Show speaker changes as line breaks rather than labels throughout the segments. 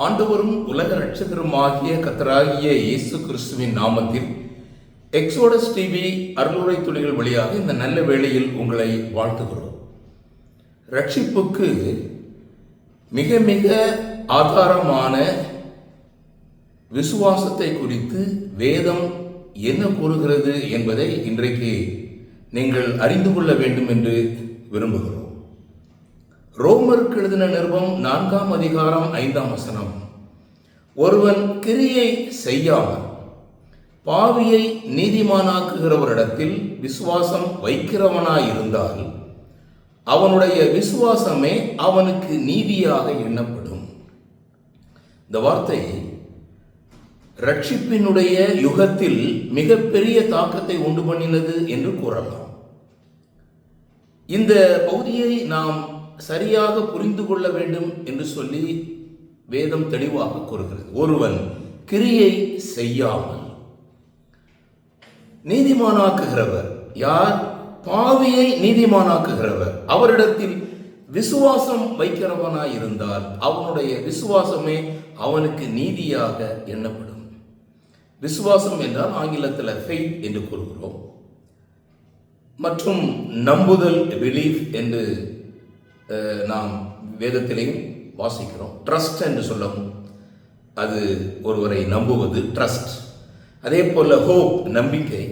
ஆண்டவரும் உலக இரட்சகருமாகிய கர்த்தராகிய இயேசு கிறிஸ்துவின் நாமத்தில் எக்ஸோடஸ் டிவி அருளுரை துளிகள் வழியாக இந்த நல்ல வேளையில் உங்களை வாழ்த்துகிறோம். ரட்சிப்புக்கு மிக மிக ஆதாரமான விசுவாசத்தை குறித்து வேதம் என்ன கூறுகிறது என்பதை இன்றைக்கு நீங்கள் அறிந்து கொள்ள வேண்டும் என்று விரும்புகிறோம். ரோமருக்கு எழுதின நிருபம் 4ஆம் அதிகாரம் 5ஆம் வசனம், ஒருவன் கிரியை செய்யாமல் பாவியை நீதிமானாக்குகிறவரிடத்தில் விசுவாசம் வைக்கிறவனாயிருந்தால் அவனுடைய விசுவாசமே அவனுக்கு நீதியாக எண்ணப்படும். இந்த வார்த்தை ரட்சிப்பினுடைய யுகத்தில் மிகப்பெரிய தாக்கத்தை உண்டு பண்ணினது என்று கூறலாம். இந்த பகுதியை நாம் சரியாக புரிந்து கொள்ள வேண்டும் என்று சொல்லி வேதம் தெளிவாக கூறுகிறது. ஒருவன் கிரியை செய்யாமல் நீதிமானாக்குகிறவர் யார்? பாவியை நீதிமானாக்குகிறவர். அவரிடத்தில் விசுவாசம் வைக்கிறவனாய் இருந்தால் அவனுடைய விசுவாசமே அவனுக்கு நீதியாக எண்ணப்படும். விசுவாசம் என்றால் ஆங்கிலத்தில் ஃபெய்த் என்று கூறுகிறோம், மற்றும் நம்புதல் பிலீஃப் என்று நாம் வேதத்திலேயும் வாசிக்கிறோம். ட்ரஸ்ட் என்று சொல்லவும், அது ஒருவரை நம்புவது ட்ரஸ்ட். அதே போல ஹோப், நம்பிக்கை.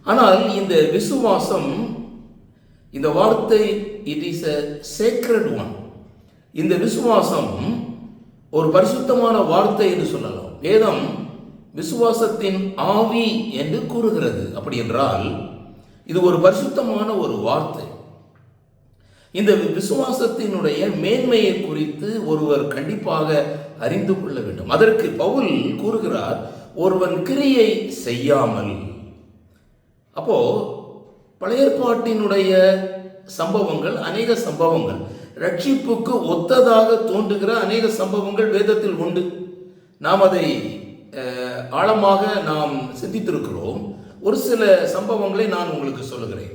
ஆனால் இந்த விசுவாசம், இந்த வார்த்தை it is a sacred one. இந்த விசுவாசம் ஒரு பரிசுத்தமான வார்த்தை என்று சொல்லலாம். வேதம் விசுவாசத்தின் ஆவி என்று கூறுகிறது. அப்படி என்றால் இது ஒரு பரிசுத்தமான ஒரு வார்த்தை. இந்த விசுவாசத்தினுடைய மேன்மையை குறித்து ஒருவர் கண்டிப்பாக அறிந்து கொள்ள வேண்டும். அதற்கு பவுல் கூறுகிறார், ஒருவன் கிரியை செய்யாமல். அப்போ பழைய ஏற்பாட்டினுடைய சம்பவங்கள், அநேக சம்பவங்கள், ரட்சிப்புக்கு ஒத்ததாக தோன்றுகிற அநேக சம்பவங்கள் வேதத்தில் உண்டு. நாம் அதை ஆழமாக நாம் சிந்தித்திருக்கிறோம். ஒரு சில சம்பவங்களை நான் உங்களுக்கு சொல்லுகிறேன்.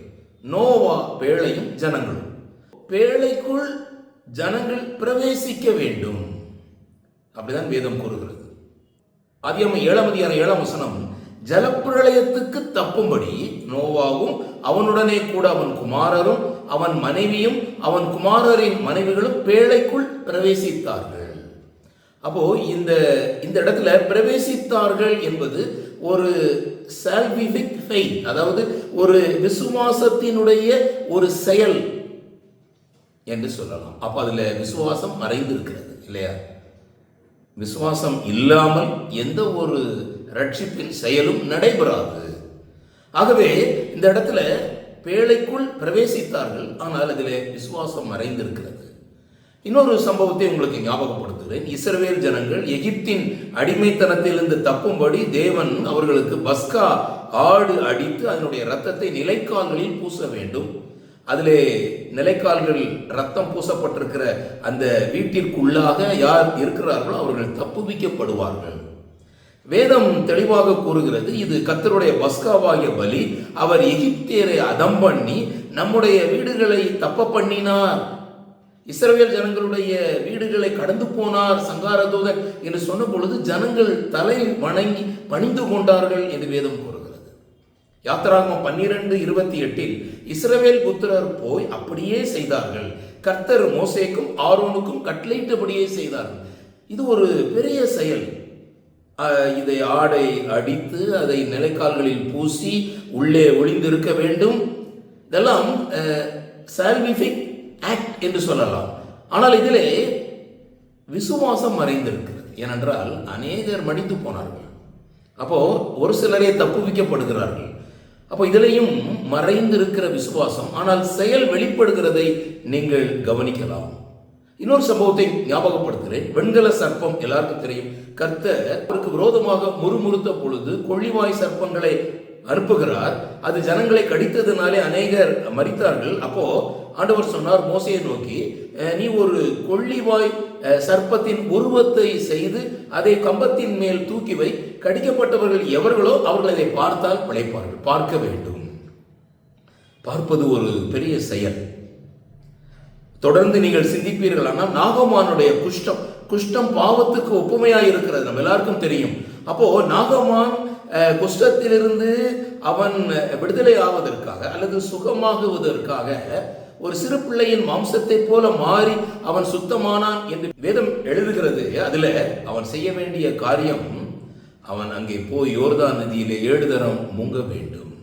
நோவா பேழையும் ஜனங்களும். பேழைக்குள் ஜனங்கள் பிரவேசிக்க வேண்டும், அப்படிதான் வேதம் கூறுகிறது. ஆதியாகமம் 7ஆம் அதிகாரம் 7ஆம் வசனம், ஜலப்பிரளயத்துக்கு தப்பும்படி நோவாவும் அவனுடனே கூட அவன் குமாரரும் அவன் மனைவியும் அவன் குமாரரின் மனைவிகளும் பேழைக்குள் பிரவேசித்தார்கள். அப்போ இந்த இடத்துல பிரவேசித்தார்கள் என்பது ஒரு சால்விஃபிக் ஃபெய்த், அதாவது ஒரு விசுவாசத்தினுடைய ஒரு செயல் என்று சொல்லலாம். அப்ப அதுல விசுவாசம் மறைந்திருக்கிறது இல்லையா? விசுவாசம் இல்லாமல் எந்த ஒரு ரட்சிப்பின் செயலும் நடைபெறாது. ஆகவே இந்த இடத்துல பேழைக்குள் பிரவேசித்தார்கள், ஆனால் அதில் விசுவாசம் மறைந்திருக்கிறது. இன்னொரு சம்பவத்தை உங்களுக்கு ஞாபகப்படுத்துகிறேன். இஸ்ரவேல் ஜனங்கள் எகிப்தின் அடிமைத்தனத்திலிருந்து தப்பும்படி தேவன் அவர்களுக்கு பஸ்கா ஆடு அடித்து அதனுடைய இரத்தத்தை நிலைக்கால்களில் பூச வேண்டும். அதிலே நிலைக்கால்கள் ரத்தம் பூசப்பட்டிருக்கிற அந்த வீட்டிற்குள்ளாக யார் இருக்கிறார்களோ அவர்கள் தப்புவிக்கப்படுவார்கள். வேதம் தெளிவாக கூறுகிறது, இது கர்த்தருடைய பஸ்காவாகிய பலி. அவர் எகிப்தியரை அதம் பண்ணி நம்முடைய வீடுகளை தப்ப பண்ணினார், இஸ்ரவேல் ஜனங்களுடைய வீடுகளை கடந்து போனார் சங்கார தூதன் என்று சொன்ன பொழுது ஜனங்கள் தலை வணங்கி பணிந்து கொண்டார்கள் என்று வேதம் கூறுகிறது. யாத்திராகமம் 12:28 இஸ்ரவேல் புத்திரர் போய் அப்படியே செய்தார்கள். கர்த்தர் மோசேக்கும் ஆரோனுக்கும் கட்டளையிட்டபடியே செய்தார்கள். இது ஒரு பெரிய செயல். இதை ஆடை அடித்து அதை நிலைக்கால்களில் பூசி உள்ளே ஒளிந்திருக்க வேண்டும். இதெல்லாம் சால்விஃபிக் ஆக்ட் என்று சொல்லலாம். ஆனால் இதிலே விசுவாசம் மறைந்திருக்கிறது. ஏனென்றால் அநேகர் மடிந்து போனார்கள். அப்போ ஒரு சிலரே தப்புவிக்கப்படுகிறார்கள். அப்போ இதிலையும் மறைந்திருக்கிற விசுவாசம், ஆனால் செயல் வெளிப்படுகிறதை நீங்கள் கவனிக்கலாம். இன்னொரு சம்பவத்தை ஞாபகப்படுத்துகிறேன். வெண்கல சர்ப்பம் எல்லாருக்கும் தெரியும். கர்த்தர் அவருக்கு விரோதமாக முறுமுறுத்த பொழுது கொள்ளிவாய் சர்ப்பங்களை அனுப்புகிறார். அது ஜனங்களை கடித்ததுனாலே அநேகர் மரித்தார்கள். அப்போ ஆண்டவர் சொன்னார் மோசேயை நோக்கி, நீ ஒரு கொள்ளிவாய் சர்ப்பத்தின் உருவத்தை செய்து அதை கம்பத்தின் மேல் தூக்கி வை, கடிக்கப்பட்டவர்கள் எவர்களோ அவர்கள் அதை பார்த்தால் பிழைப்பார்கள். பார்க்க வேண்டும். பார்ப்பது ஒரு பெரிய செயல். தொடர்ந்து நீங்கள் சிந்திப்பீர்கள். ஆனால் நாகமானுடைய குஷ்டம் பாவத்துக்கு ஒப்புமையாக இருக்கிறது, நம்ம எல்லாருக்கும் தெரியும். அப்போ நாகமான் குஷ்டத்திலிருந்து அவன் விடுதலை ஆவதற்காக அல்லது சுகமாகுவதற்காக ஒரு சிறு பிள்ளையின் மாம்சத்தை போல மாறி அவன் சுத்தமானான் என்று வேதம் எழுதுகிறது. அதுல அவன் செய்ய வேண்டிய காரியம், அவன் அங்கே போய் யோர்தான் நதியிலே 7 தரம் முங்க வேண்டும்.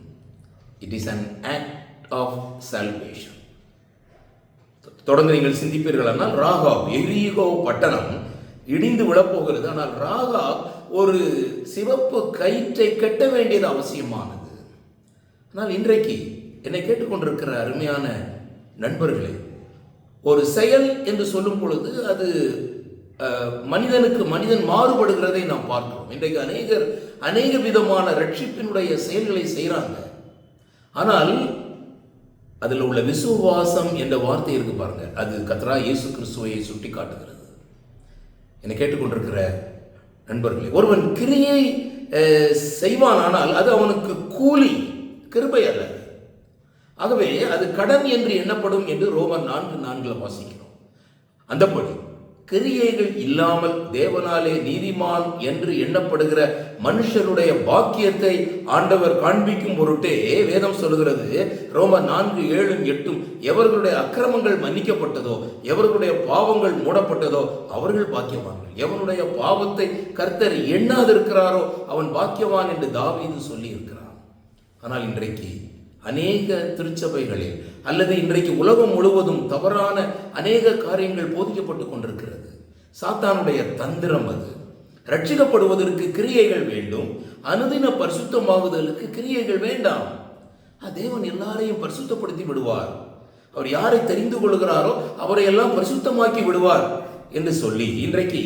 It is an act of salvation. தொடர்ந்து நீங்கள் சிந்திப்பீர்கள். ஆனால் ராகாப், எரிகோ பட்டணம் இடிந்து விழப்போகிறது. ஆனால் ராகாப் ஒரு சிவப்பு கயிற்றை கட்ட வேண்டியது அவசியமானது. ஆனால் இன்றைக்கு என்னை கேட்டுக்கொண்டிருக்கிற அருமையான நண்பர்களே, ஒரு செயல் என்று சொல்லும் பொழுது அது மனிதனுக்கு மனிதன் மாறுபடுகிறதை நாம் பார்க்கிறோம். இன்றைக்கு அநேக விதமான ரட்சிப்பினுடைய செயல்களை செய்கிறாங்க. ஆனால் அதில் உள்ள விசுவாசம் என்ற வார்த்தை இருக்கு பாருங்க, அது கர்த்தராகிய இயேசு கிறிஸ்துவை சுட்டி காட்டுகிறது. என்னை கேட்டுக்கொண்டிருக்கிற நண்பர்களே, ஒருவன் கிரியை செய்வானால் அது அவனுக்கு கூலி, கிருபை அல்ல. ஆகவே அது கடன் என்று எண்ணப்படும் என்று ரோமர் 4:4 வாசிக்கிறோம். அந்தபடி கிரியைகள் இல்லாமல் தேவனாலே நீதிமான் என்று எண்ணப்படுகிற மனுஷருடைய பாக்கியத்தை ஆண்டவர் காண்பிக்கும் பொருட்டே வேதம் சொல்கிறது, ரோமர் 4:7-8, எவர்களுடைய அக்கிரமங்கள் மன்னிக்கப்பட்டதோ, எவர்களுடைய பாவங்கள் மூடப்பட்டதோ அவர்கள் பாக்கியவான்கள். எவனுடைய பாவத்தை கர்த்தர் எண்ணாதிருக்கிறாரோ அவன் பாக்கியவான் என்று தாவீது சொல்லி இருக்கிறான். ஆனால் இன்றைக்கு அநேக திருச்சபைகளில் அல்லது இன்றைக்கு உலகம் முழுவதும் தவறான அநேக காரியங்கள் போதிக்கப்பட்டு கொண்டிருக்கிறது. சாத்தானுடைய தந்திரம் அது. ரட்சிக்கப்படுவதற்கு கிரியைகள் வேண்டும், அனுதின பரிசுத்தமாகுதலுக்கு கிரியைகள் வேண்டாம். தேவன் எல்லாரையும் பரிசுத்தப்படுத்தி விடுவார். அவர் யாரை தெரிந்து கொள்கிறாரோ அவரை எல்லாம் பரிசுத்தமாக்கி விடுவார் என்று சொல்லி இன்றைக்கு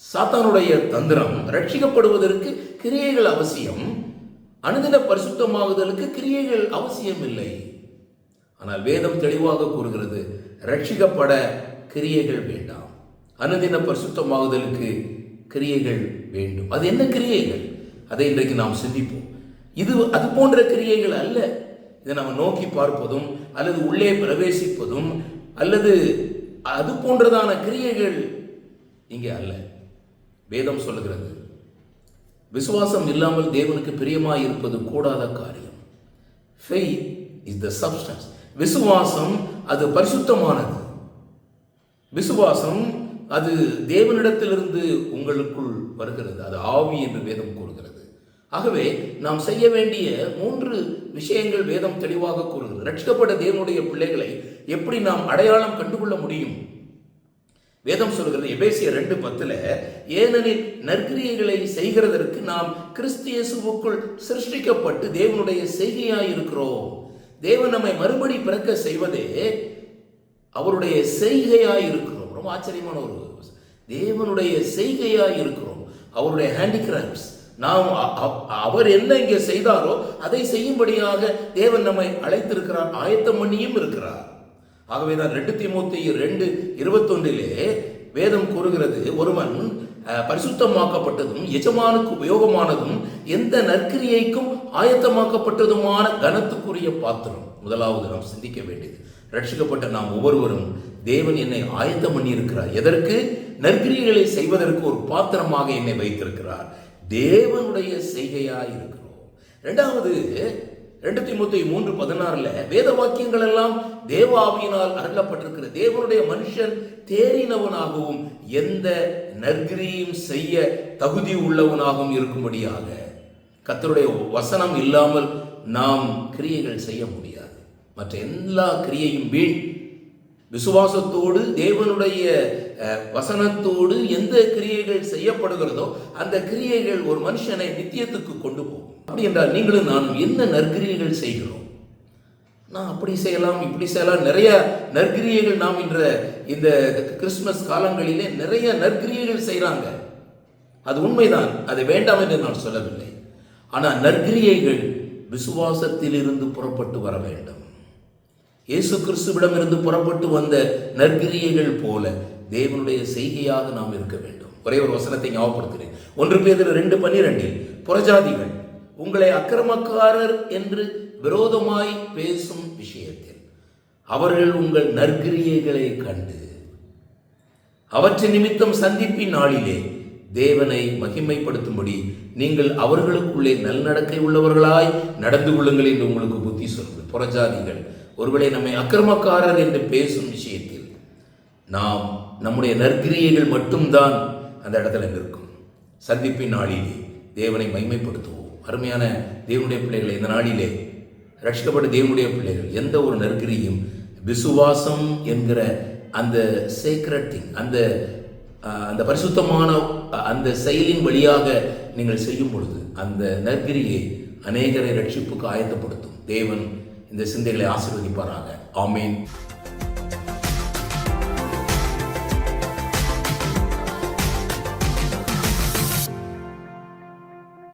சாத்தானுடைய தந்திரம், ரட்சிக்கப்படுவதற்கு கிரியைகள் அவசியம், அனுதின பரிசுத்தமாகுதலுக்கு கிரியைகள் அவசியம் இல்லை. ஆனால் வேதம் தெளிவாக கூறுகிறது, ரட்சிக்கப்பட கிரியைகள் வேண்டாம், அனுதின பரிசுத்தமாகுதலுக்கு கிரியைகள் வேண்டும். அது என்ன கிரியைகள்? அதை இன்றைக்கு நாம் சிந்திப்போம். இது அது போன்ற கிரியைகள் அல்ல. இதை நாம் நோக்கி பார்ப்பதும் அல்லது உள்ளே பிரவேசிப்பதும் அல்லது அது போன்றதான கிரியைகள் இங்கே அல்ல. வேதம் சொல்லுகிறது, விசுவாசம் இல்லாமல் தேவனுக்கு பிரியமாய் இருப்பது கூடாத காரியம். Faith is the substance. விசுவாசம் அது பரிசுத்தமானது. விசுவாசம் அது தேவனிடத்திலிருந்து உங்களுக்குள் வருகிறது. அது ஆவி என்று வேதம் கூறுகிறது. ஆகவே நாம் செய்ய வேண்டிய 3 விஷயங்கள் வேதம் தெளிவாக கூறுகிறது. ரட்சிக்கப்பட்ட தேவனுடைய பிள்ளைகளை எப்படி நாம் அடையாளம் கண்டுகொள்ள முடியும்? வேதம் சொல்கிறது எபேசியர் 2:10, ஏனெனில் நற்கிரியைகளை செய்கிறதற்கு நாம் கிறிஸ்து இயேசுவுக்குள் சிருஷ்டிக்கப்பட்டு தேவனுடைய செய்கையாய் இருக்கிறோம். தேவன் நம்மை மறுபடி பிறக்க செய்வதே அவருடைய செய்கையாய் இருக்கிறோம். ரொம்ப ஆச்சரியமான ஒரு தேவனுடைய செய்கையாய் இருக்கிறோம், அவருடைய ஹேண்டிகிராஃப்ட்ஸ். நாம் அவர் என்ன இங்கே செய்தாரோ அதை செய்யும்படியாக தேவன் நம்மை அழைத்திருக்கிறார், ஆயத்தம் பண்ணியும் இருக்கிறார். ஆகவேதான் 2 தீமோத்தேயு 2:21 வேதம் கூறுகிறது, ஒருவன் பரிசுத்தமாக்கப்பட்டதும் எஜமானுக்கு உபயோகமானதும் எந்த நற்கிரியைக்கும் ஆயத்தமாக்கப்பட்டதுமான கனத்துக்குரிய பாத்திரம். முதலாவது நாம் சிந்திக்க வேண்டியது, ரட்சிக்கப்பட்ட நாம் ஒவ்வொருவரும் தேவன் என்னை ஆயத்தம் பண்ணி இருக்கிறார். எதற்கு? நற்கிரியைகளை செய்வதற்கு ஒரு பாத்திரமாக என்னை வைத்திருக்கிறார். தேவனுடைய செய்கையாய் இருக்கிறோம். இரண்டாவது 2 தீமோத்தேயு 3:16 வேத வாக்கியங்கள் எல்லாம் தேவ ஆவியினால் அருளப்பட்டிருக்கிற தேவனுடைய மனுஷன் தேறினவனாகவும் எந்த நற்கிரியும் செய்ய தகுதி உள்ளவனாகவும் இருக்கும்படியாக. கர்த்தருடைய வசனம் இல்லாமல் நாம் கிரியைகள் செய்ய முடியாது. மற்ற எல்லா கிரியையும் வீண். விசுவாசத்தோடு தேவனுடைய வசனத்தோடு எந்த கிரியைகள் செய்யப்படுகிறதோ அந்த கிரியைகள் ஒரு மனுஷனை நித்தியத்துக்கு கொண்டு போகும். அப்படி என்றால் நீங்களும் நானும் என்ன நற்கிரியைகள் செய்கிறோம்? நான் அப்படி செய்யலாம், இப்படி செய்யலாம், நிறைய நற்கிரியைகள் நாம் இந்த கிறிஸ்துமஸ் காலங்களிலே நிறைய நற்கிரியைகள் செய்கிறாங்க. அது உண்மைதான், அது வேண்டாம் என்று நான் சொல்லவில்லை. ஆனால் நற்கிரியைகள் விசுவாசத்திலிருந்து புறப்பட்டு வர வேண்டும். இயேசு கிறிஸ்துவிடமிருந்து புறப்பட்டு வந்த நற்கிரியைகள் போல தேவனுடைய செய்கையாக நாம் இருக்க வேண்டும். ஒரே ஒரு வசனத்தை ஞாபகப்படுத்துகிறேன். 1 பேதுரு 2:12 புறஜாதிகள் உங்களை அக்கிரமக்காரர் என்று விரோதமாய் பேசும் விஷயத்தில். அவர்கள் உங்கள் நற்கிரியைகளை கண்டு அவற்றின் நிமித்தம் சந்திப்பின் நாளிலே தேவனை மகிமைப்படுத்தும்படி நீங்கள் அவர்களுக்குள்ளே நல்நடக்கை உள்ளவர்களாய் நடந்து கொள்ளுங்கள் என்று உங்களுக்கு புத்தி சொல்வது. புறஜாதிகள் ஒருவேளை நம்மை அக்கிரமக்காரர் என்று பேசும் விஷயத்தில் நாம் நம்முடைய நற்கிரியைகள் மட்டும்தான் அந்த இடத்துல நிற்கும். சந்திப்பின் நாளிலே தேவனை மகிமைப்படுத்துவோம். அருமையான தேவனுடைய பிள்ளைகளை, இந்த நாளிலே ரட்சிக்கப்பட்ட தேவனுடைய பிள்ளைகள் எந்த ஒரு நற்கிரியும் விசுவாசம் என்கிற அந்த சேக்ரெட் திங், அந்த பரிசுத்தமான அந்த செயலின் வழியாக நீங்கள் செய்யும் பொழுது அந்த நற்கிரியை அநேகரை ரட்சிப்புக்கு ஆயத்தப்படுத்தும். தேவன் இந்த சிந்தைகளை ஆசீர்வதிப்பாராக. ஆமீன்.